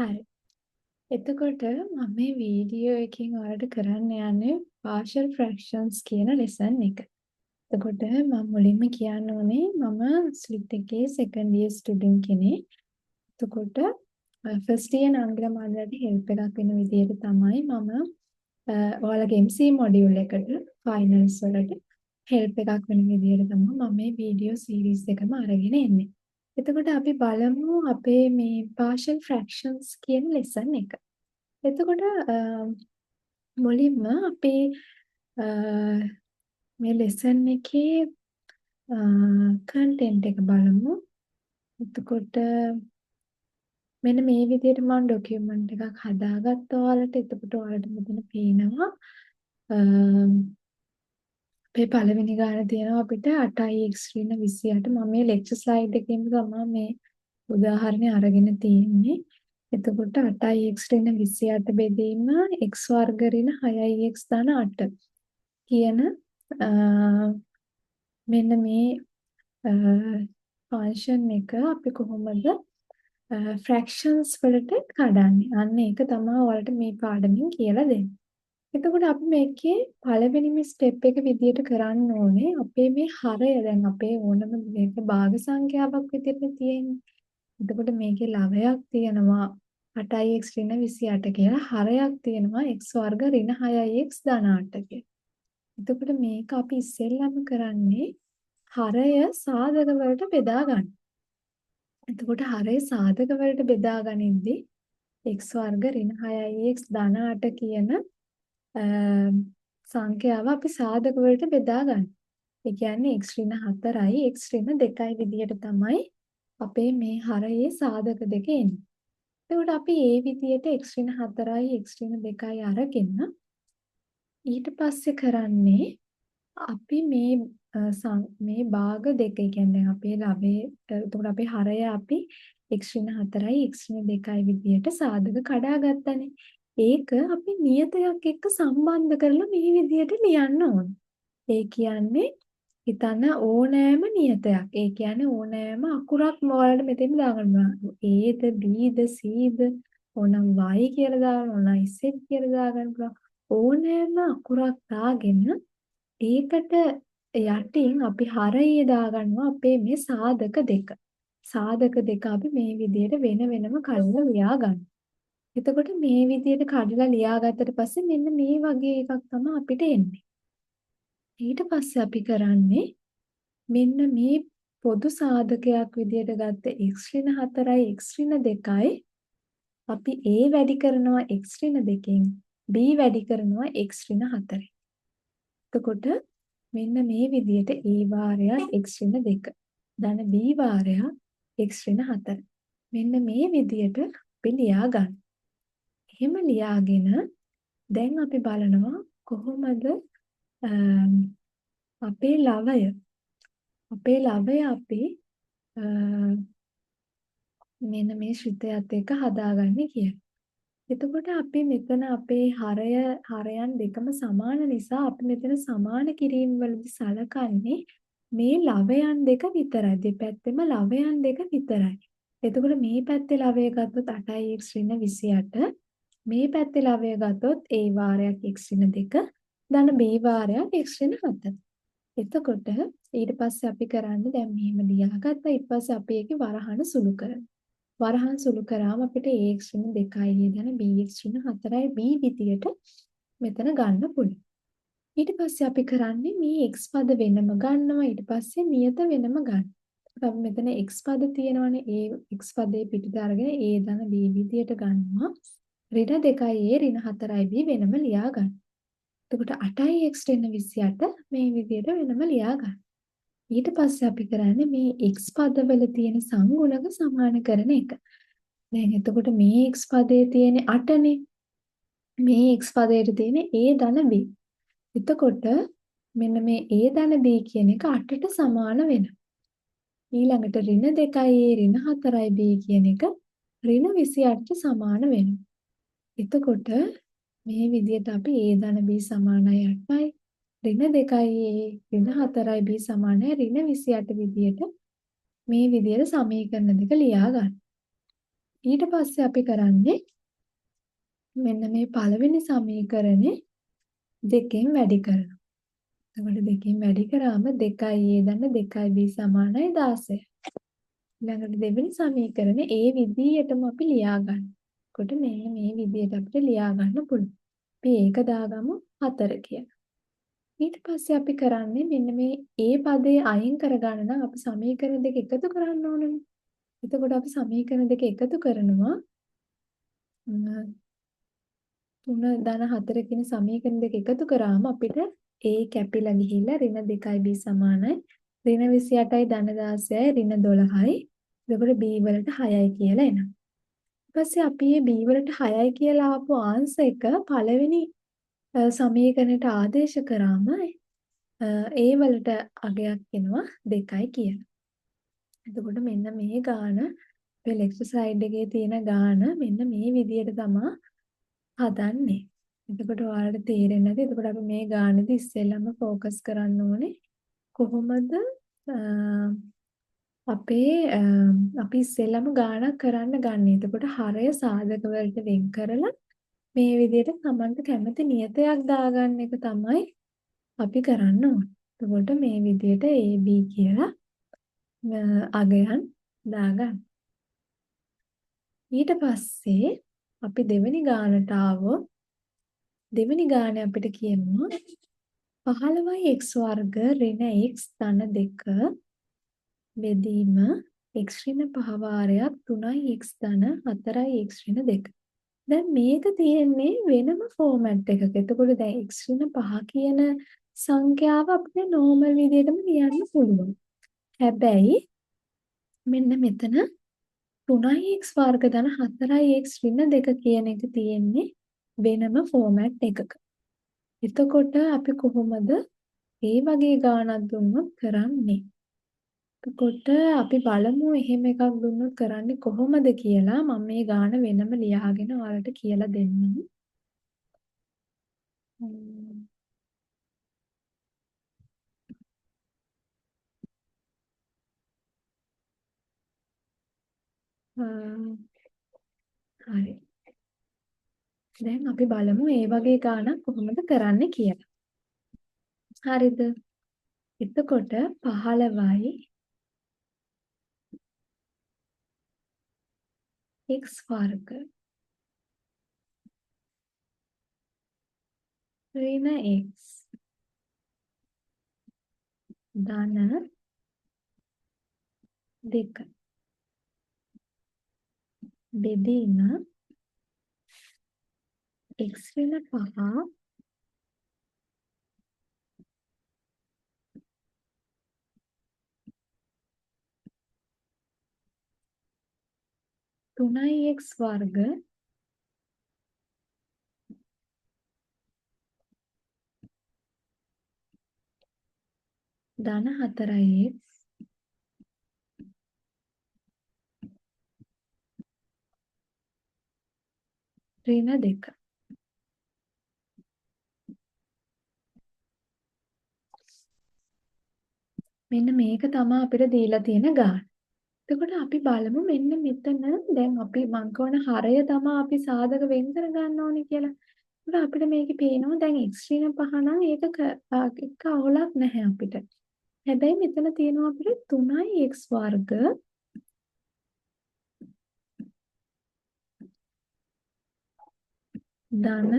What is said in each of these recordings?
හරි. එතකොට මම මේ වීඩියෝ එකෙන් ඔයාලට කරන්න යන්නේ partial fractions කියන lesson එක. එතකොට මම මුලින්ම කියන්න ඕනේ මම ස්ලිට් එකේ second year student කෙනෙක්. එතකොට first year නාංගික මාධ්‍යයට help එකක් වෙන විදිහට තමයි මම ඔයාලගේ MC module එකට finals වලට help එකක් වෙන විදිහට තමයි මම මේ වීඩියෝ series එකම අරගෙන එන්නේ. එතකොට අපි බලමු අපේ මේ partial fractions කියන lesson එක. එතකොට මුලින්ම අපේ මේ lesson එකේ content එක බලමු. එතකොට මෙන්න මේ විදිහට මම document එකක් හදාගත්තා ඔයාලට. එතකොට ඔයාලට මෙතන පේනවා අපේ පළවෙනි ගාන තියෙනවා අපිට 8x ඍණ 28. මම මේ lecture slide එකේම තමයි මේ උදාහරණය අරගෙන තියෙන්නේ. එතකොට 8x ඍණ 28 බෙදීම x වර්ග ඍණ 6x ධන 8 කියන මෙන්න මේ ෆන්ක්ෂන් එක අපි කොහොමද fractions වලට කඩන්නේ. අන්න ඒක තමයි ඔයාලට මේ පාඩමින් කියලා දෙන්නේ. එතකොට අපි මේකේ පළවෙනිම ස්ටෙප් එක විදියට කරන්න ඕනේ අපේ මේ හරය දැන් අපේ ඕනම මේක භාග සංඛ්‍යාවක් විදියට තියෙන්නේ. එතකොට මේකේ ලවයක් තියෙනවා 8x ඍණ 28 කියලා හරයක් තියෙනවා x වර්ග ඍණ 6x ධන 8 කියලා. එතකොට මේක අපි ඉස්සෙල්ලාම කරන්නේ හරය සාධක වලට බෙදා ගන්න. එතකොට හරය සාධක වලට බෙදා ගනිද්දී x වර්ග ඍණ 6x ධන 8 කියන සංඛ්‍යාව අපි සාධක වලට බෙදා ගන්න. ඒ කියන්නේ x ඍණ 4යි x ඍණ 2යි විදියට තමයි අපේ මේ හරයේ සාධක දෙක එන්නේ. එතකොට අපි මේ විදියට x ඍණ 4යි x ඍණ 2යි අරගෙන ඊට පස්සේ කරන්නේ අපි මේ භාග දෙක කියන්නේ අපේ ලවයේ එතකොට අපේ හරය අපි x ඍණ 4යි x ඍණ 2යි විදියට සාධක කඩාගත්තනේ. ඒක අපි නියතයක් එක්ක සම්බන්ධ කරලා මේ විදියට ලියන්න ඕන. ඒ කියන්නේ හිතන්න ඕනෑම නියතයක්. ඒ කියන්නේ ඕනෑම අකුරක් ඔයාලට මෙතෙන් දාගන්න පුළුවන්. A the B the C the ඕනම් Y කියලා දාගන්න ඕනම් Z කියලා දාගන්න පුළුවන්. ඕනෑම අකුරක් දාගෙන ඒකට යටින් අපි හරයේ දාගන්නවා අපේ මේ සාධක දෙක. සාධක දෙක අපි මේ විදියට වෙන වෙනම කඩලා ලියා ගන්න. එතකොට මේ විදියට කඩලා ලියාගත්තට පස්සේ මෙන්න මේ වගේ එකක් තමයි අපිට එන්නේ. ඊට පස්සේ අපි කරන්නේ මෙන්න මේ පොදු සාධකයක් විදියට ගත්ත x ඍණ 4යි x ඍණ 2යි අපි a වැඩි කරනවා x ඍණ 2කින් b වැඩි කරනවා x ඍණ 4යි. එතකොට මෙන්න මේ විදියට a වාරයක් x ඍණ 2 ධන b වාරයක් x ඍණ 4. මෙන්න මේ විදියට අපි ලියා ගන්න. එහෙම ලියාගෙන දැන් අපි බලනවා කොහොමද අපේ ලවය අපි මෙන්න මේ ශ්‍රිතයත් එක්ක හදාගන්නේ කියලා. එතකොට අපි මෙතන අපේ හරයන් දෙකම සමාන නිසා අපි මෙතන සමාන කිරීම වලදී සලකන්නේ මේ ලවයන් දෙක විතරයි. දෙපැත්තෙම ලවයන් දෙක විතරයි. එතකොට මේ පැත්තේ ලවය ගත්තොත් 8x ඍණ 28 මේ පැත්තේ ලවය ගත්තොත් a වාරයක් x ඍණ 2 ධන b වාරයක් x ඍණ 7. එතකොට ඊට පස්සේ අපි කරන්නේ දැන් මෙහෙම ලියාගත්තා. ඊට පස්සේ අපි ඒකේ වරහන සුළු කරනවා. වරහන් සුළු කරාම අපිට ax ඍණ 2යි ධන bx ඍණ 4යි b විදියට මෙතන ගන්න පුළුවන්. ඊට පස්සේ අපි කරන්නේ මේ x පද වෙනම ගන්නවා. ඊට පස්සේ නියත වෙනම ගන්නවා. අපි මෙතන x පද තියෙනවනේ. ඒ x පදේ පිටට අරගෙන a ධන b විදියට ගන්නවා. ඍණ 2යි a ඍණ 4යි b වෙනම ලියා ගන්න. එතකොට 8x ඍණ 28 මේ විදියට වෙනම ලියා ගන්න. ඊට පස්සේ අපි කරන්නේ මේ x පදවල තියෙන සංගුණක සමාන කරන එක. දැන් එතකොට මේ x පදයේ තියෙන 8නේ. මේ x පදයට තියෙන a ධන b. එතකොට මෙන්න මේ a ධන b කියන එක 8ට සමාන වෙනවා. ඊළඟට ඍණ 2යි a ඍණ 4යි b කියන එක ඍණ 28ට සමාන වෙනවා. එතකොට මේ විදිහට අපි a ධන b සමානයි 8යි ඍණ 2යි a ඍණ 4යි b සමානයි ඍණ 28 විදිහට මේ විදිහට සමීකරණ දෙක ලියා ගන්න. ඊට පස්සේ අපි කරන්නේ මෙන්න මේ පළවෙනි සමීකරණේ දෙකෙන් වැඩි කරනවා. එතකොට දෙකෙන් වැඩි කරාම 2a දන්න 2b සමානයි 16. ඊළඟට දෙවෙනි සමීකරණේ ඒ විදිහටම අපි ලියා ගන්න. කොට මෙන්න මේ විදිහට අපිට ලියා ගන්න පුළුවන්. අපි ඒක දාගමු 4 කියලා. ඊට පස්සේ අපි කරන්නේ මෙන්න මේ ඒ පදේ අයින් කරගන්න නම් අපි සමීකරණ දෙක එකතු කරන්න ඕනනේ. එතකොට අපි සමීකරණ දෙක එකතු කරනවා 3 ධන 4 කියන සමීකරණ දෙක එකතු කරාම අපිට a කැපිලා ගිහිල්ලා ඍණ 2b සමානයි. ඍණ 28යි ධන 16යි ඍණ 12යි. එතකොට b වලට 6යි කියලා එනවා. ඊට පස්සේ අපි මේ b වලට 6යි කියලා ආපු ආන්සර් එක පළවෙනි සමීකරණයට ආදේශ කරාම a වලට අගයක් එනවා 2යි කියලා. එතකොට මෙන්න මේ ගාන අපේ ලෙක්චර් ස්ලයිඩ් එකේ තියෙන ගාන මෙන්න මේ විදිහට තමයි හදන්නේ. එතකොට ඔයාලට තේරෙන්නේ නැති. එතකොට අපි මේ ගානේදී ඉස්සෙල්ලාම ફોકસ කරන්න ඕනේ කොහොමද අපි ඉස්සෙල්ලාම ගානක් කරන්න ගන්න. එතකොට හරය සාධක වලට වෙන් කරලා මේ විදිහට Tamanට කැමති නියතයක් දාගන්න එක තමයි අපි කරන්න ඕනේ. එතකොට මේ විදිහට AB කියලා අගයන් දාගන්න. ඊට පස්සේ අපි දෙවෙනි ගානට ආවොත් දෙවෙනි ගානේ අපිට කියනවා 15x වර්ග ඍණ x ධන 2 බෙදීම x ඍණ 5 වාරයක් 3x ධන 4x ඍණ 2. දැන් මේක තියෙන්නේ වෙනම ෆෝමැට් එකක. එතකොට දැන් x ඍණ 5 කියන සංඛ්‍යාව අපිට නෝමල් විදිහටම ලියන්න පුළුවන්. හැබැයි මෙන්න මෙතන 3x වර්ග ධන 4x ඍණ 2 කියන එක තියෙන්නේ වෙනම ෆෝමැට් එකක. එතකොට අපි කොහොමද මේ වගේ ගාණක් දුන්නොත් කරන්නේ? එතකොට අපි බලමු එහෙම එකක් දුන්නොත් කරන්නේ කොහොමද කියලා. මම මේ ගාණ වෙනම ලියාගෙන ඔයාලට කියලා දෙන්නම්. හරි. දැන් අපි බලමු මේ වගේ ගාණක් කොහොමද කරන්නේ කියලා. හරිද? එතකොට 15යි x වර්ග ඍණ x ධන 2 බෙදීම x ඍණ 5 3x වර්ග ධන 4x ඍණ 2. මෙන්න මේක තමයි අපිට දීලා තියෙන ගාණ. එතකොට අපි බලමු මෙන්න මෙතන දැන් අපි මං කරන හරය තමයි අපි සාධක වෙන් කර ගන්න ඕනේ කියලා. ඒකට අපිට මේකේ පේනවා දැන් x ඍණ 5 නම් ඒක එක්ක අවුලක් නැහැ අපිට. හැබැයි මෙතන තියෙනවා අපිට 3x වර්ග ධන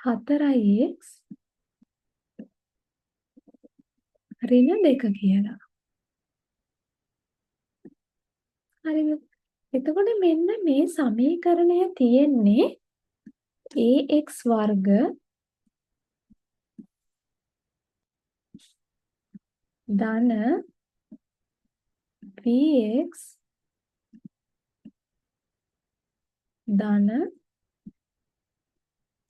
4x ඍණ 2 කියලා. හරිද? එතකොට මෙන්න මේ සමීකරණය තියෙන්නේ ax වර්ග ධන bx ධන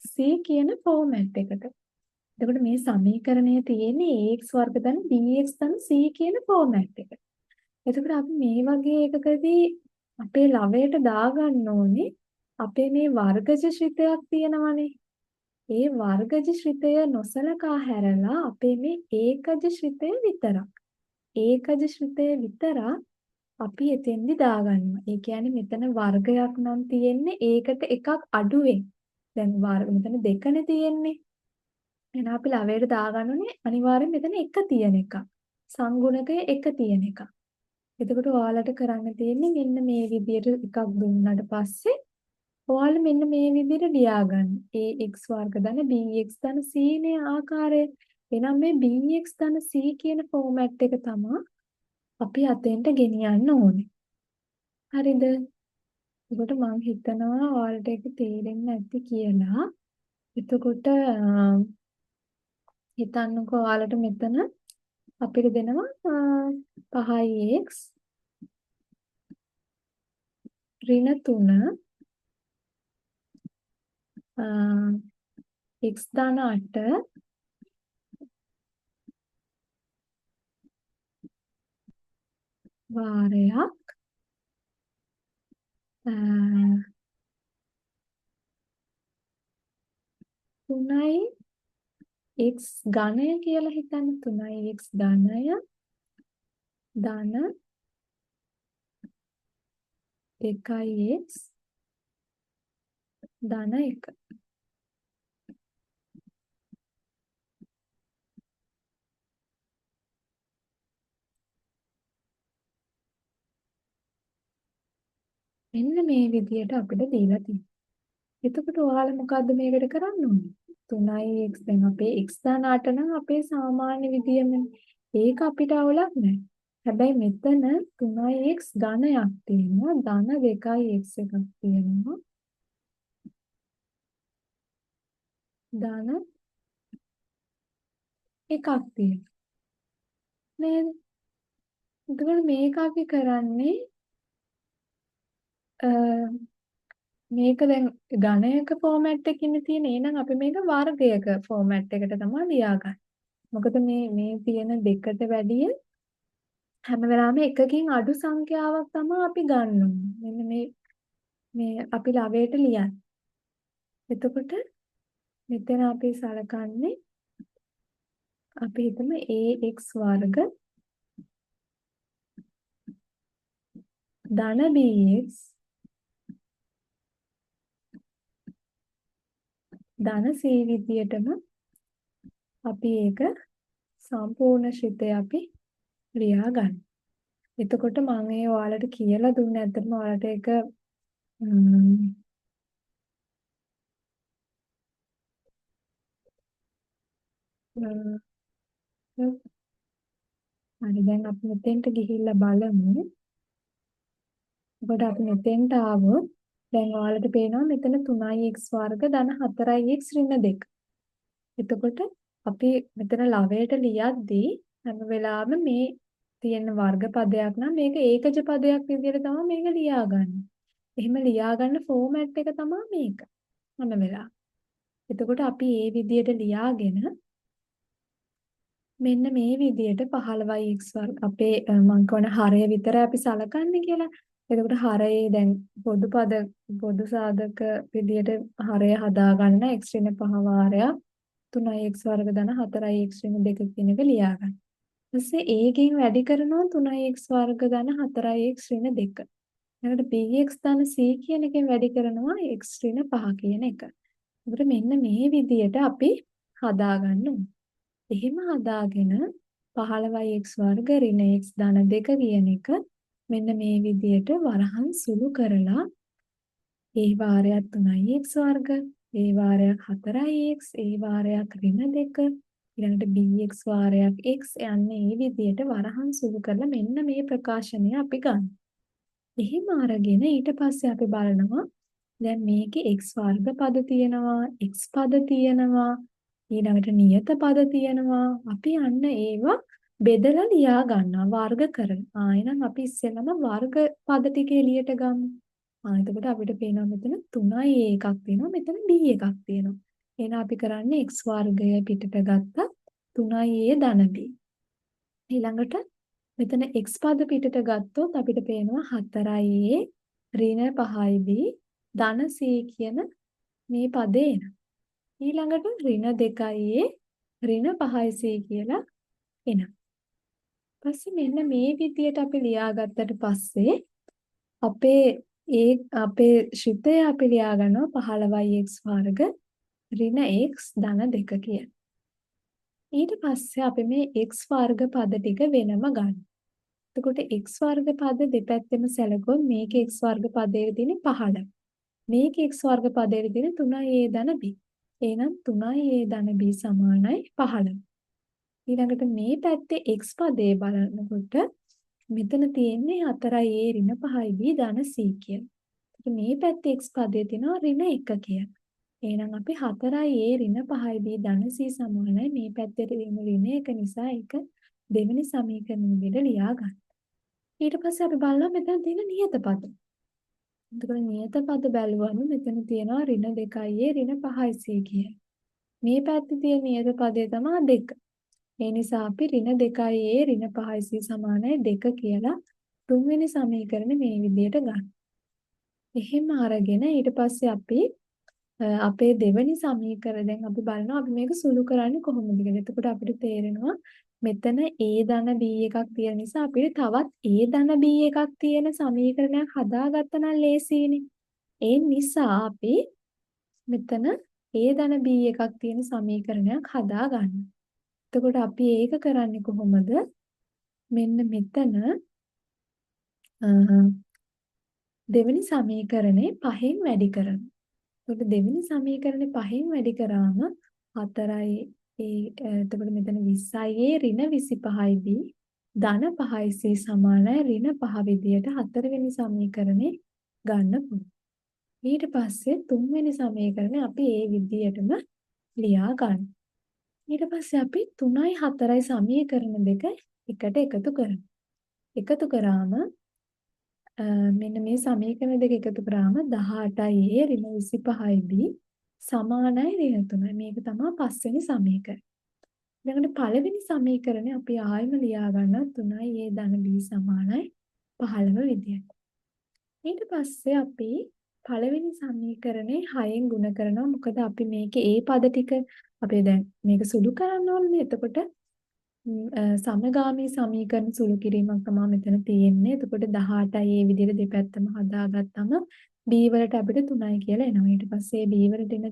c කියන ෆෝමැට් එකට. එතකොට මේ සමීකරණය තියෙන්නේ ax වර්ග ධන bx ධන c කියන ෆෝමැට් එකට. එතකොට අපි මේ වගේ එකකදී අපේ ලවයට දාගන්න ඕනේ අපේ මේ වර්ගජ ශ්‍රිතයක් තියෙනවනේ. ඒ වර්ගජ ශ්‍රිතය නොසලකා හැරලා අපේ මේ ඒකජ ශ්‍රිතය විතරක්. ඒකජ ශ්‍රිතය විතරක් අපි එතෙන්දි දාගන්නවා. ඒ කියන්නේ මෙතන වර්ගයක් නම් තියෙන්නේ ඒකට එකක් අඩුවෙන්. දැන් මෙතන දෙකනේ තියෙන්නේ. එහෙනම් අපි ලවයට දාගන්නනේ අනිවාර්යෙන් මෙතන එක තියෙන එක. සංගුණකය එක තියෙන එක. එතකොට ඔයාලට කරන්න තියෙන්නේ මෙන්න මේ විදියට එකක් දුන්නාට පස්සේ ඔයාලා මෙන්න මේ විදිහට ලියාගන්න. ax වර්ග ධන bx ධන c නේ ආකාරය. එහෙනම් මේ bx ධන c කියන ෆෝමැට් එක තමයි අපි අතෙන්ට ගෙනියන්න ඕනේ. හරිද? එතකොට මම හිතනවා ඔයාලට ඒක තේරෙන්නේ නැති කියලා. එතකොට හිතන්නකෝ ඔයාලට මෙතන අපිට දෙනවා 5x ඍණ 3 x ධන 8 වාරයක් 3යි x ඝනය කියලා හිතන්න 3යි x ඝනය ධන 2යි x ධන 1. මෙන්න මේ විදියට අපිට දීලා තියෙනවා. එතකොට ඔයාලා මොකද්ද මේකට කරන්න ඕනේ? 3යි x දැන් අපේ x ධන 8 නම් අපේ සාමාන්‍ය විදියමනේ. ඒක අපිට අවුලක් නැහැ. හැබැයි මෙතන 3යි x ඝනයක් තියෙනවා. ධන 2යි x එකක් තියෙනවා. ධන එකක් තියෙනවා. නේද? එතකොට මේක අපි කරන්නේ මේක දැන් ඝනයක ෆෝමැට් එකකින් තියෙන. එහෙනම් අපි මේක වර්ගයක ෆෝමැට් එකට තමයි ලියාගන්නේ. මොකද මේ තියෙන දෙකට වැඩිය හැම වෙලාවෙම එකකින් අඩු සංඛ්‍යාවක් තමයි අපි ගන්න ඕනේ. මෙන්න මේ අපි ලවයට ලියන්නේ. එතකොට මෙතන අපි සලකන්නේ අපි හිතමු ax වර්ග ධන bx ධන c විදියටම අපි ඒක සම්පූර්ණ ශිතය අපි ලියා ගන්න. එතකොට මම ඒ ඔයාලට කියලා දුන්නේ ඇත්තටම ඔයාලට ඒක හරි දැන් අපි මෙතෙන්ට ගිහිල්ලා බලමු. ඔබට අපි මෙතෙන්ට ආවොත් දැන් ඔයාලට පේනවා මෙතන 3x වර්ග ධන 4x ඍණ 2. එතකොට අපි මෙතන ලවයට ලියද්දී හැම වෙලාවෙම මේ තියෙන වර්ග පදයක් නම් මේක ඒකජ පදයක් විදිහට තමයි මේක ලියාගන්නේ. එහෙම ලියාගන්න ෆෝමැට් එක තමයි මේක. හැම වෙලාවෙම. එතකොට අපි මේ විදිහට ලියාගෙන මෙන්න මේ විදිහට 15x වර්ග අපේ මං කියන හරය විතරයි අපි සලකන්නේ කියලා. එතකොට හරයේ දැන් පොදු සාධක විදිහට හරය හදාගන්න x ඍණ 5 වාරයක් 3x වර්ග ධන 4x ඍණ 2 කියන එක ලියා ගන්න. ඊපස්සේ ඒකෙන් වැඩි කරනවා 3x වර්ග ධන 4x ඍණ 2. ඊළඟට bx ධන c කියන එකෙන් වැඩි කරනවා x ඍණ 5 කියන එක. ඒකට මෙන්න මේ විදිහට අපි හදාගන්න ඕනේ. එහෙම හදාගෙන 15x වර්ග ඍණ x ධන 2 කියන එක මෙන්න මේ විදියට වරහන් සුළු කරලා ඒ වාරයක් 3x වර්ග ඒ වාරයක් 4x ඒ වාරයක් ඍණ 2 ඊළඟට bx වාරයක් x යන්නේ මේ විදියට වරහන් සුළු කරලා මෙන්න මේ ප්‍රකාශනය අපි ගන්න. එහෙම අරගෙන ඊට පස්සේ අපි බලනවා දැන් මේකේ x වර්ග පද තියෙනවා x පද තියෙනවා ඊළඟට නියත පද තියෙනවා. අපි අන්න ඒවා බෙදලා ලියා ගන්නවා වර්ග කරලා. එහෙනම් අපි ඉස්සෙල්ලම වර්ග පද ටික එළියට ගමු. එතකොට අපිට පේනවා මෙතන 3යි a එකක් තියෙනවා මෙතන b එකක් තියෙනවා. එහෙනම් අපි කරන්නේ x වර්ගය පිටට ගත්තා 3යි a ධන b. ඊළඟට මෙතන x පද පිටට ගත්තොත් අපිට පේනවා 4යි a ඍණ 5යි b ධන c කියන මේ පදේ එනවා. ඊළඟට ඍණ 2යි ඍණ 5යි c කියලා එනවා. පස්සේ මෙන්න මේ විදියට අපි ලියාගත්තට පස්සේ අපේ ශ්‍රිතය අපි ලියා ගන්නවා 15x වර්ග ඍණ x ධන 2 කියලා. ඊට පස්සේ අපි මේ x වර්ග පද ටික වෙනම ගන්න. එතකොට x වර්ග පද දෙපැත්තෙම සැලකුවොත් මේකේ x වර්ග පදයේ තියෙන 15. මේකේ x වර්ග පදයේ තියෙන 3a ධන b. එහෙනම් 3a ධන b සමානයි 15. ඊළඟට මේ පැත්තේ x පදේ බලනකොට මෙතන තියෙන්නේ 4a ඍණ 5b ධන c කියලා. ඉතින් මේ පැත්තේ x පදේ තියෙනවා ඍණ 1 කියලා. එහෙනම් අපි 4a ඍණ 5b ධන c සමානයි මේ පැත්තේ තියෙන ඍණ 1 නිසා ඒක දෙවෙනි සමීකරණය විදිහට ලියා ගන්න. ඊට පස්සේ අපි බලනවා මෙතන තියෙන නියත පද. එතකොට නියත පද බැලුවම මෙතන තියෙනවා ඍණ 2a ඍණ 5c කියලා. මේ පැත්තේ තියෙන නියත පදේ තමයි 2. ඒ නිසා අපි ඍණ 2a ඍණ 5c සමානයි 2 කියලා තුන්වෙනි සමීකරණය මේ විදිහට ගන්න. එහෙම අරගෙන ඊට පස්සේ අපි අපේ දෙවෙනි සමීකරණය දැන් අපි බලනවා අපි මේක සුළු කරන්නේ කොහොමද කියලා. එතකොට අපිට තේරෙනවා මෙතන a ධන b එකක් තියෙන නිසා අපිට තවත් a ධන b එකක් තියෙන සමීකරණයක් හදාගත්තා නම් ලේසියිනේ. ඒ නිසා අපි මෙතන a ධන b එකක් තියෙන සමීකරණයක් හදාගන්නවා. එතකොට අපි ඒක කරන්නේ කොහොමද? මෙන්න මෙතන දෙවෙනි සමීකරණේ 5න් වැඩි කරනවා. එතකොට දෙවෙනි සමීකරණේ 5න් වැඩි කරාම 4යි එතකොට මෙතන 20යි ඍණ 25යි b ධන 5යි c සමානයි ඍණ 5 විදියට හතරවෙනි සමීකරණේ ගන්න පුළුවන්. ඊට පස්සේ තුන්වෙනි සමීකරණේ අපි ඒ විදියටම ලියා ගන්න. ඊට පස්සේ අපි 3යි 4යි සමීකරණ දෙක එකට එකතු කරනවා. එකතු කරාම මෙන්න මේ සමීකරණ දෙක එකතු කරාම 18යි ඍණ 25යි b සමානයි ඍණ 3යි. මේක තමයි පස්වෙනි සමීකරණය. ඊළඟට පළවෙනි සමීකරණය අපි ආයෙම ලියා ගන්නවා 3යි ධන b සමානයි 15 විදියට. ඊට පස්සේ අපි පළවෙනි සමීකරණේ 6න් ගුණ කරනවා. මොකද අපි මේකේ a පද ටික අපි දැන් මේක සුළු කරන්න ඕනේ. එතකොට සමගාමී සමීකරණ සුළු කිරීමක් තමයි මෙතන තියෙන්නේ. එතකොට 18යි මේ විදිහට දෙපැත්තම හදාගත්තම b වලට අපිට 3යි කියලා එනවා. ඊට පස්සේ b වලට එන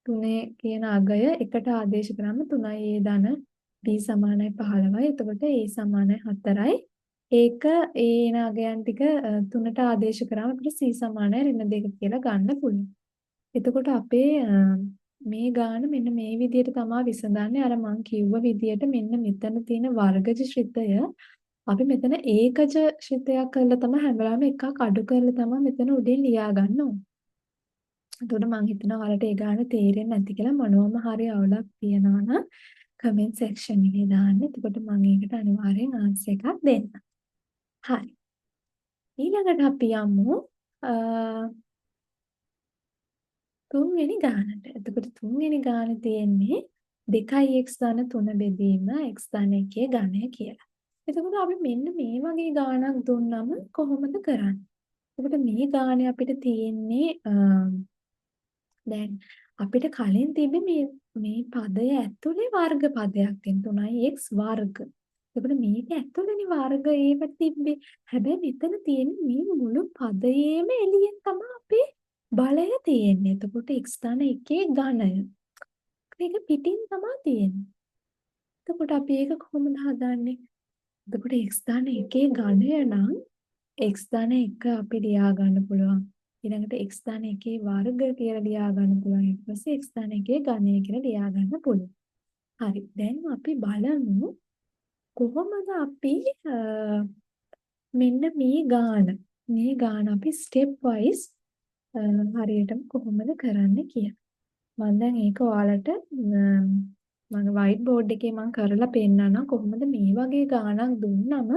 3 කියන අගය එකට ආදේශ කරාම 3යි a ධන b සමානයි 15යි. එතකොට a සමානයි 4යි. ඒක එන අගයන් ටික 3ට ආදේශ කරාම අපිට c සමානයි ඍණ 2 කියලා ගන්න පුළුවන්. එතකොට අපේ මේ ගාන මෙන්න මේ විදිහට තමයි විසඳන්නේ. අර මං කිව්ව විදිහට මෙන්න මෙතන තියෙන වර්ගජ ශ්‍රිතය අපි මෙතන ඒකජ ශ්‍රිතයක් කරලා තමයි හැම වෙලාවෙම එකක් අඩු කරලා තමයි මෙතන උඩින් ලියා ගන්න ඕනේ. එතකොට මං හිතනවා ඔයාලට ඒ ගාන තේරෙන්නේ නැති කියලා මොනවම හරි අවුලක් තියනවා නම් කමෙන්ට් සෙක්ෂන් එකේ දාන්න. එතකොට මම ඒකට අනිවාර්යෙන් ආන්සර් එකක් දෙන්නම්. හරි. ඊළඟට අපි යමු තුන්වෙනි ගානට. එතකොට තුන්වෙනි ගාන තියෙන්නේ 2x ධන 3 බෙදීම x ධන 1 ඝනය කියලා. එතකොට අපි මෙන්න මේ වගේ ගානක් දුන්නම කොහොමද කරන්නේ? එතකොට මේ ගානේ අපිට තියෙන්නේ දැන් අපිට කලින් තිබ්බේ මේ පදය ඇතුලේ වර්ග පදයක් තියෙන 3x වර්ග. එතකොට මේක ඇතුලේනේ වර්ග ඒවට තිබ්බේ. හැබැයි මෙතන තියෙන්නේ මේ මුළු පදයේම එළියෙන් තමයි අපේ බලය තියෙන්නේ. එතකොට x ධන 1 ඝනය. මේක පිටින් තමයි තියෙන්නේ. එතකොට අපි ඒක කොහොමද හදන්නේ? එතකොට x ධන 1 ඝනය නම් x ධන 1 අපි ලියා ගන්න පුළුවන්. ඊළඟට x ධන 1 වර්ග කියලා ලියා ගන්න පුළුවන්. ඊට පස්සේ x ධන 1 ඝනය කියලා ලියා ගන්න පුළුවන්. හරි. දැන් අපි බලමු කොහොමද අපි මෙන්න මේ ගාන අපි step wise හරියටම කොහොමද කරන්න කියලා. මම දැන් ඒක ඔයාලට මම white board එකේ මම කරලා පෙන්නනවා කොහොමද මේ වගේ ගානක් දුන්නම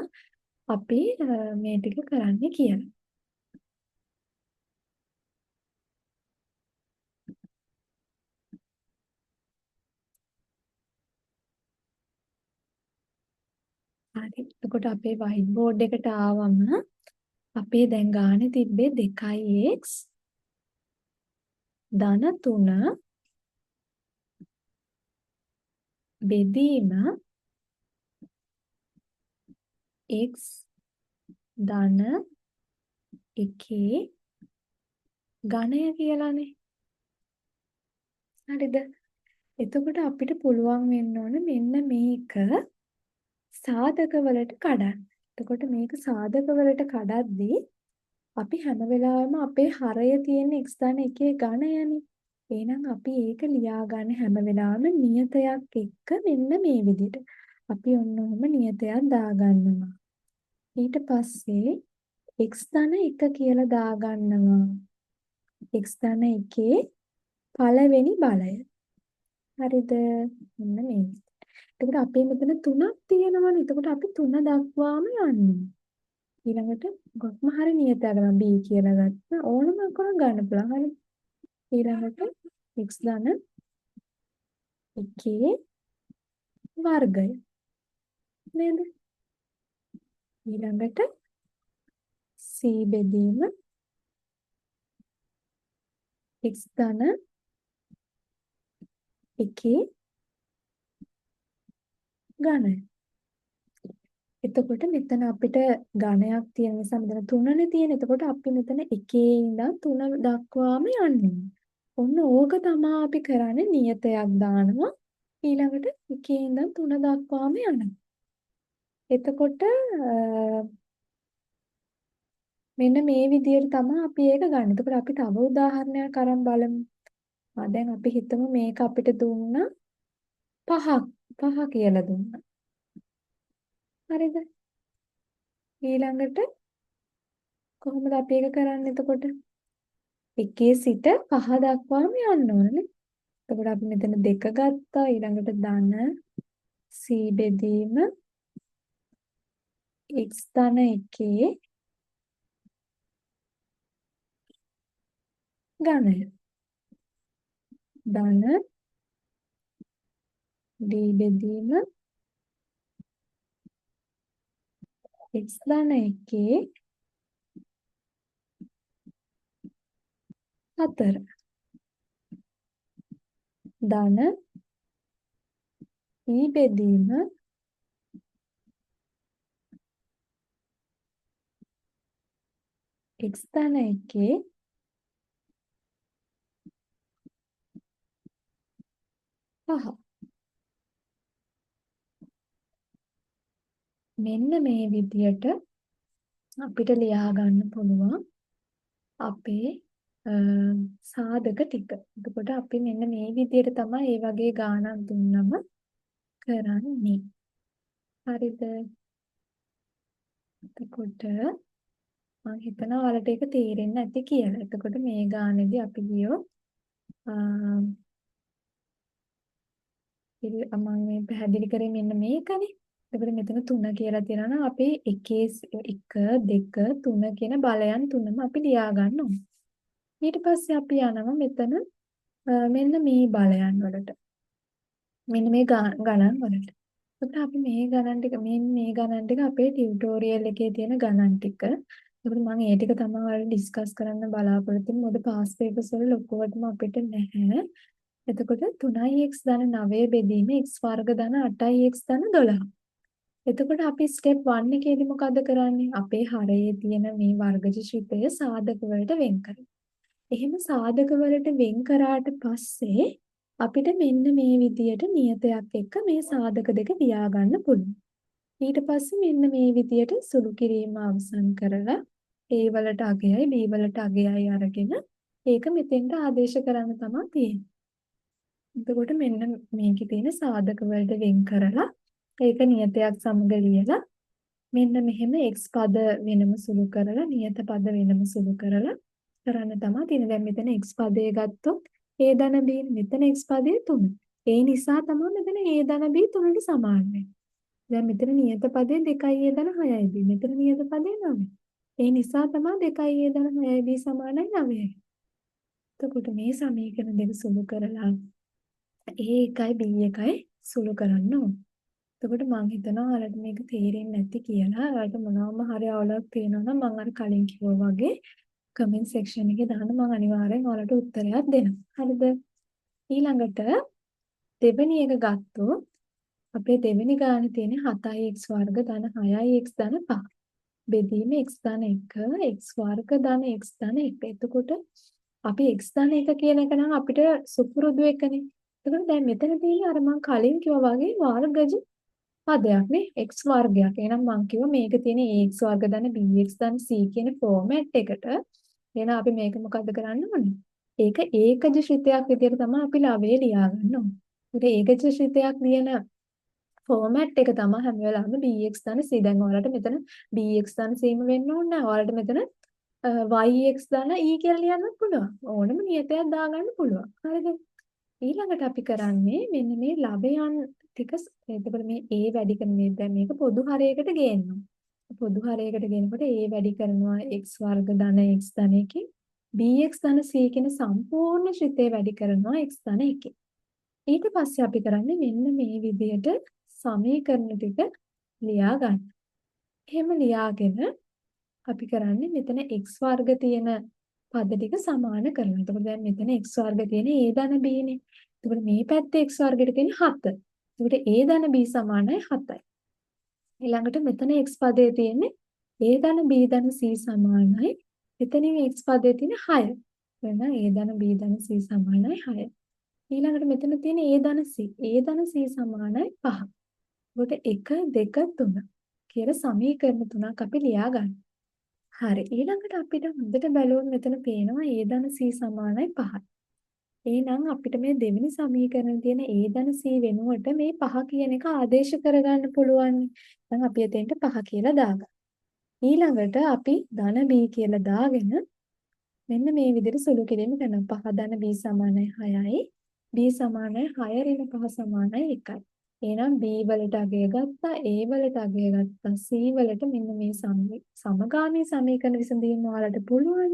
අපි මේ ටික කරන්න කියලා. හරි. එතකොට අපේ white board එකට ආවම අපේ දැන් ගානේ තිබ්බේ 2x ධන 3 බෙදීම x ධන එකේ ඝණය කියලානේ. හරිද? එතකොට අපිට පුළුවන් වෙන්න ඕන මෙන්න මේක සාධක වලට කඩන්න. එතකොට මේක සාධක වලට කඩද්දී අපි හැම වෙලාවෙම අපේ හරය තියෙන x ධන එකේ ඝණයනේ. එහෙනම් අපි ඒක ලියාගන්න හැම වෙලාවෙම නියතයක් එක්ක මෙන්න මේ විදිහට. අපි ඔන්න ඔහම නියතයක් දාගන්නවා. ඊට පස්සේ x ධන 1 කියලා දාගන්නවා. x ධන එකේ පළවෙනි බලය. හරිද? මෙන්න මේ. එතකොට අපේ මෙතන 3ක් තියෙනවනේ. එතකොට අපි 3 දක්වාම යන්නේ. ඊළඟට කොහොම හරි නියතයක් ගන්න b කියලා ගත්තා. ඕනම කරන් ගන්න පුළුවන්. හරි. ඊළඟට x ධන එකේ වර්ගය. නේද? ඊළඟට c බෙදීම x ධන එකේ ඝනය. එතකොට මෙතන අපිට ඝනයක් තියෙන නිසා මෙතන 3නේ තියෙන. එතකොට අපි මෙතන 1 ඉඳන් 3 දක්වාම යන්නේ. ඔන්න ඕක තමයි අපි කරන්නේ නියතයක් දානවා. ඊළඟට 1 ඉඳන් 3 දක්වාම යනවා. එතකොට මෙන්න මේ විදිහට තමයි අපි ඒක ගන්න. එතකොට අපි තව උදාහරණයක් අරන් බලමු. දැන් අපි හිතමු මේක අපිට දුන්නා 5 කියලා දුන්නා. හරිද? ඊළඟට කොහොමද අපි ඒක කරන්නේ එතකොට? 1 සිට 5 දක්වාම යන්න ඕනනේ. එතකොට අපි මෙතන 2 ගත්තා. ඊළඟට ධන c බෙදීම x ධන එකේ ඝනය. ධන d බෙදීම x ධන එකේ 4. ධන e බෙදීම x ධන එකේ 5. මෙන්න මේ විදියට අපිට ලියා ගන්න පුළුවන් අපේ සාධක ටික. එතකොට අපි මෙන්න මේ විදියට තමයි මේ වගේ ගාණක් දුන්නම කරන්නේ. හරිද? එතකොට මම හිතනවා ඔයාලට ඒක තේරෙන්නේ නැති කියලා. එතකොට මේ ගානේදී අපි ගියෝ මම මේ පැහැදිලි කරේ මෙන්න මේකනේ. එතකොට මෙතන 3 කියලා තියෙනවා නම් අපි 1 2 3 කියන බලයන් තුනම අපි ලියා ගන්න ඕනේ. ඊට පස්සේ අපි යනවා මෙතන මෙන්න මේ බලයන් වලට. මෙන්න මේ ගණන් වලට. එතකොට අපි මේ ගණන් ටික මේ ගණන් ටික අපේ ටියුටෝරියල් එකේ තියෙන ගණන් ටික. එතකොට මම ඒ ටික තමයි ඔයාලට ඩිස්කස් කරන්න බලාපොරොත්තු වෙන්නේ. මොකද පාස් පේපර්ස් වල ලොකුවටම අපිට නැහැ. එතකොට 3x ධන 9 බෙදීම x වර්ග ධන 8x ධන 12. එතකොට අපි ස්ටෙප් 1 එකේදී මොකද කරන්නේ? අපේ හරයේ තියෙන මේ වර්ගජ ශ්‍රිතය සාධක වලට වෙන් කරනවා. එහෙම සාධක වලට වෙන් කරාට පස්සේ අපිට මෙන්න මේ විදියට නියතයක් එක්ක මේ සාධක දෙක ලියා ගන්න පුළුවන්. ඊට පස්සේ මෙන්න මේ විදියට සුළු කිරීම අවසන් කරලා A වලට අගයයි B වලට අගයයි අරගෙන ඒක මෙතෙන්ට ආදේශ කරන්න තමයි තියෙන්නේ. එතකොට මෙන්න මේකේ තියෙන සාධක වලට වෙන් කරලා ඒක නියතයක් සමග ලියලා මෙන්න මෙහෙම x පද වෙනම සුළු කරලා නියත පද වෙනම සුළු කරලා කරන්න තමයි තියෙන්නේ. දැන් මෙතන x පදය ගත්තොත් a ධන b මෙතන x පදය 3. ඒ නිසා තමයි මෙතන a ධන b 3ට සමාන වෙන්නේ. දැන් මෙතන නියත පදය 2a ධන 6යි b. මෙතන නියත පදය 9. ඒ නිසා තමයි 2a ධන 6යි b සමානයි 9යි. එතකොට මේ සමීකරණ දෙක සුළු කරලා a1යි b1යි සුළු කරන්න ඕනේ. එතකොට මම හිතනවා ඔයාලට මේක තේරෙන්නේ නැති කියලා. ඔයාලට මොනවාම හරි අවුලක් තියෙනවා නම් මම අර කලින් කිව්වා වගේ කමෙන්ට් සෙක්ෂන් එකේ දාන්න මම අනිවාර්යෙන් ඔයාලට උත්තරයක් දෙනවා. හරිද? ඊළඟට දෙවෙනි එක ගත්තොත් අපේ දෙවෙනි ගානේ තියෙන්නේ 7x වර්ග ධන 6x ධන 5. බෙදීම x ධන 1 x වර්ග ධන x ධන 1. එතකොට අපි x ධන 1 කියන එක නම් අපිට සුපුරුදු එකනේ. එතකොට දැන් මෙතන තියෙන්නේ අර මම කලින් කිව්වා වගේ වර්ගජ පදයක් නේ x වර්ගයක්. එහෙනම් මම කිව්වා මේක තියෙන ax වර්ග ධන bx ධන c කියන ෆෝමැට් එකට. එහෙනම් අපි මේක මොකද්ද කරන්න ඕනේ? ඒක ඒකජ ශ්‍රිතයක් විදිහට තමයි අපි ලවයේ ලියා ගන්න ඕනේ. ඒකට ඒකජ ශ්‍රිතයක් ලියන ෆෝමැට් එක තමයි හැම වෙලාවෙම bx ධන c. දැන් ඔයාලට මෙතන bx ධන c ම වෙන්න ඕනේ නැහැ. ඔයාලට මෙතන yx ධන e කියලා ලියන්නත් පුළුවන්. ඕනම නියතයක් දාගන්න පුළුවන්. හරිද? ඊළඟට අපි කරන්නේ මෙන්න මේ ලවයන් ටික එතකොට මේ a වැඩි කරන මේ දැන් මේක පොදු හරයකට ගේනවා. පොදු හරයකට ගෙනකොට a වැඩි කරනවා x වර්ග ධන x ධන 1 bx ධන c කියන සම්පූර්ණ ශ්‍රිතේ වැඩි කරනවා x ධන 1. ඊට පස්සේ අපි කරන්නේ මෙන්න මේ විදිහට සමීකරණ ටික ලියා ගන්න. එහෙම ලියාගෙන අපි කරන්නේ මෙතන x වර්ග තියෙන පද ටික සමාන කරනවා. එතකොට දැන් මෙතන x වර්ග තියෙන a ධන b නේ. එතකොට මේ පැත්තේ x වර්ගෙට තියෙන 7. එතකොට a ධන b සමානයි 7යි. ඊළඟට මෙතන x පදයේ තියෙන්නේ a ධන b ධන c සමානයි. එතනින් x පදයේ තියෙන 6. එහෙනම් a ධන b ධන c සමානයි 6. ඊළඟට මෙතන තියෙන a ධන c. a ධන c සමානයි 5. එතකොට 1 2 3 කියලා සමීකරණ තුනක් අපි ලියා ගන්න. හරි. ඊළඟට අපිට හොඳට බැලුවොත් මෙතන පේනවා a ධන c සමානයි 5යි. එහෙනම් අපිට මේ දෙවෙනි සමීකරණේ තියෙන a ධන c වෙනුවට මේ 5 කියන එක ආදේශ කරගන්න පුළුවන්. දැන් අපි එතෙන්ට 5 කියලා දාගන්න. ඊළඟට අපි ධන b කියලා දාගෙන මෙන්න මේ විදිහට සුළු කිරීම කරනවා. 5 ධන b සමානයි 6යි. b සමානයි 6 ඍණ 5 සමානයි 1යි. එහෙනම් b වලට අගය ගත්තා, a වලට අගය ගත්තා, c වලට මෙන්න මේ සමගාමී සමීකරණ විසඳීම ඔයාලට පුළුවන්.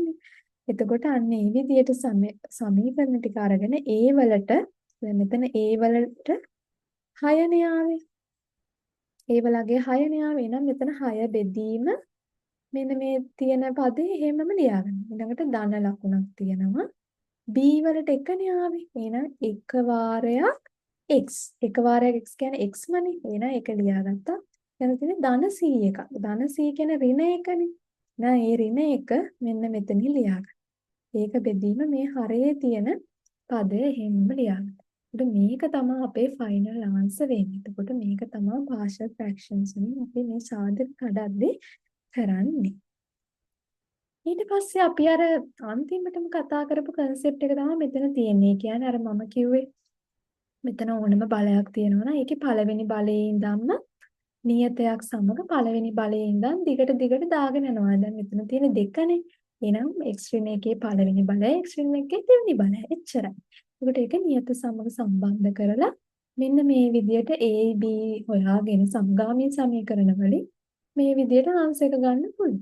එතකොට අන්න මේ විදිහට සමීකරණ ටික අරගෙන a වලට දැන් මෙතන a වලට 6නේ ආවේ. a වලගේ 6නේ ආවේ. එහෙනම් මෙතන 6 බෙදීම මෙන්න මේ තියෙන පදේ එහෙමම ලියාගන්න. ඊළඟට ධන ලකුණක් තියෙනවා. b වලට 1නේ ආවේ. එහෙනම් 1 වාරයක් x. 1 වාරයක් x කියන්නේ x මනේ. එහෙනම් ඒක ලියාගත්තා. ඊළඟ තියෙන ධන c එකක්. ධන c කියන්නේ ඍණ 1නේ. එහෙනම් ඒ ඍණ 1 මෙන්න මෙතනින් ලියාගන්න. ඒක බෙදීම මේ හරයේ තියෙන පදය එහෙමම ලියාගන්න. එතකොට මේක තමයි අපේ ෆයිනල් ආන්සර් වෙන්නේ. එතකොට මේක තමයි partial fractions වලින් අපි මේ සාධක කඩද්දී කරන්නේ. ඊට පස්සේ අපි අර අන්තිමටම කතා කරපු concept එක තමයි මෙතන තියෙන්නේ. කියන්නේ අර මම කිව්වේ මෙතන ඕනම බලයක් තියෙනවා නම් ඒකේ පළවෙනි බලයේ ඉඳන්ම නියතයක් සමග පළවෙනි බලයේ ඉඳන් දිගට දාගෙන යනවා. දැන් මෙතන තියෙන දෙකනේ. එහෙනම් x ඍණ එකේ පළවෙනි බලය x ඍණ එකේ දෙවෙනි බලය. එච්චරයි. ඒකට ඒක නියත සමග සම්බන්ධ කරලා මෙන්න මේ විදියට a b හොයාගෙන සමගාමී සමීකරණ වලින් මේ විදියට ආන්සර් එක ගන්න පුළුවන්.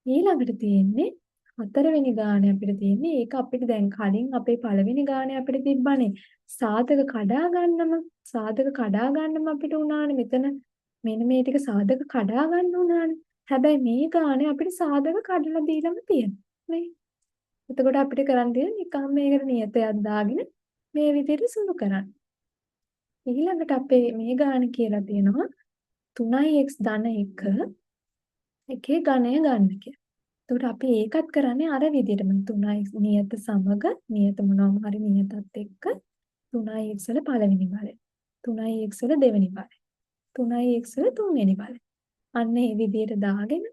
ඊළඟට තියෙන්නේ හතරවෙනි ගානේ අපිට තියෙන්නේ ඒක අපිට දැන් කලින් අපේ පළවෙනි ගානේ අපිට තිබ්බනේ සාධක කඩා ගන්නම අපිට උනානේ මෙතන මෙන්න මේ ටික සාධක කඩා ගන්න උනානේ. හැබැයි මේ ගානේ අපිට සාධක කඩලා දීලම තියෙනවා නේ. එතකොට අපිට කරන් තියෙන්නේ නිකම් මේකට නියතයක් දාගෙන මේ විදිහට සුළු කරන්න. ඊළඟට අපේ මේ ගාන කියලා තියෙනවා 3x ධන 1 එකේ ඝණය ගන්න කියලා. එතකොට අපි ඒකත් කරන්නේ අර විදිහටම 3x නියත සමග නියත මොනවාම හරි නියතත් එක්ක 3x වල පළවෙනි බලය 3x වල දෙවෙනි බලය 3x වල තුන්වෙනි බලය අන්න ඒ විදිහට දාගෙන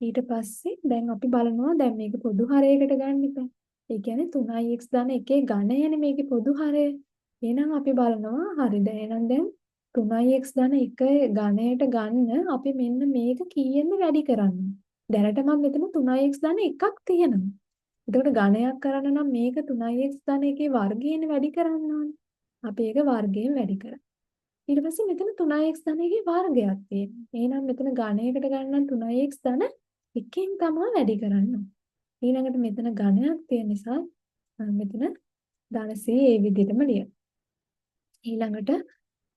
ඊට පස්සේ දැන් අපි බලනවා දැන් මේක පොදු හරයකට ගන්න ඉතින් ඒ කියන්නේ 3x ධන 1 ඝණයනේ මේකේ පොදු හරය. එහෙනම් අපි බලනවා හරිද එහෙනම් දැන් 3x ධන 1 ඝණයට ගන්න අපි මෙන්න මේක කීයෙන්ද වැඩි කරන්නේ. දැනටමත් මෙතන 3x ධන 1ක් තියෙනවා. එතකොට ඝණයක් කරන්න නම් මේක 3x ධන 1 වර්ගයෙන් වැඩි කරන්න ඕනේ. අපි ඒක වර්ගයෙන් වැඩි කරා. ඊට පස්සේ මෙතන 3x ධන 1 වර්ගයක් තියෙනවා. එහෙනම් මෙතන ඝණයකට ගන්න 3x ධන 1න් තමයි වැඩි කරන්න. ඊළඟට මෙතන ඝණයක් තියෙන නිසා මෙතන ධන c ඒ විදිහටම ලියන්න. ඊළඟට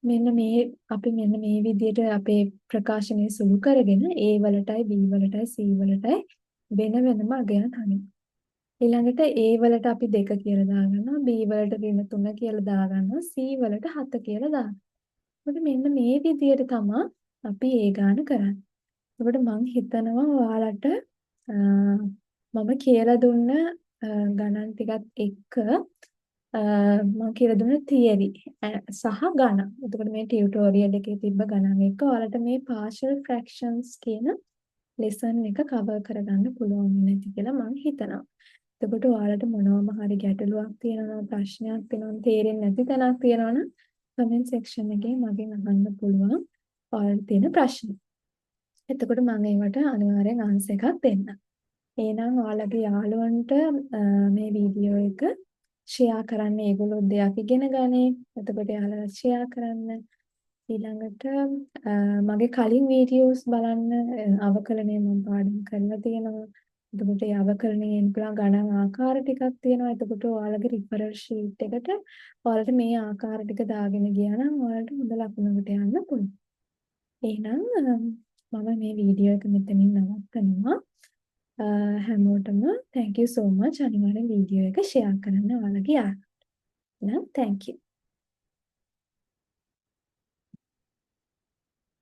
මෙන්න මේ විදිහට අපේ ප්‍රකාශනය සුළු කරගෙන A වලටයි B වලටයි C වලටයි වෙන වෙනම අගයන් හරිනවා. ඊළඟට A වලට අපි 2 කියලා දාගන්නවා B වලට ඍණ 3 කියලා දාගන්නවා C වලට 7 කියලා දාගන්නවා. එතකොට මෙන්න මේ විදියට තමයි අපි ඒ ගාන කරන්නේ. එතකොට මං හිතනවා ඔයාලට මම කියලා දුන්න ගණන් ටිකත් එක්ක මම කියලා දුන්න තියරි සහ ගණන්. එතකොට මේ ටියුටෝරියල් එකේ තිබ්බ ගණන් එක්ක ඔයාලට මේ partial fractions කියන ලෙසන් එක කවර් කරගන්න පුළුවන් නැති කියලා මං හිතනවා. එතකොට ඔයාලට මොනවාම හරි ගැටලුවක් තියෙනවා ප්‍රශ්නයක් තියෙනවා තේරෙන්නේ නැති තැනක් තියෙනවා නම් කමෙන්ට් සෙක්ෂන් එකේ මගෙන් අහන්න පුළුවන් ඔයාලට තියෙන ප්‍රශ්න. එතකොට මම ඒවට අනිවාර්යෙන් ආන්සර් එකක් දෙන්නම්. එහෙනම් ඔයාලගේ යාළුවන්ට මේ වීඩියෝ එක ෂෙයා කරන්න ඒගොල්ලෝ දෙයක් ඉගෙන ගන්නේ. එතකොට එයාලා ෂෙයා කරන්න. ඊළඟට මගේ කලින් වීඩියෝස් බලන්න අවකලනය මම පාඩම් කරලා තියෙනවා. එතකොට ඒ අවකලනයෙන් පුළුවන් ගණන් ආකාර ටිකක් තියෙනවා. එතකොට ඔයාලගේ රිෆරල් ෂීට් එකට ඔයාලට මේ ආකාර ටික දාගෙන ගියා නම් ඔයාලට හොඳ ලකුණකට යන්න පුළුවන්. එහෙනම් මම මේ වීඩියෝ එක මෙතනින් නවත්තනවා. හැමෝටම thank you so much. අනිවාර්යෙන් වීඩියෝ එක ෂෙයා කරන්න ඔයාලගේ යාළුවන්ට. එහෙනම් thank you.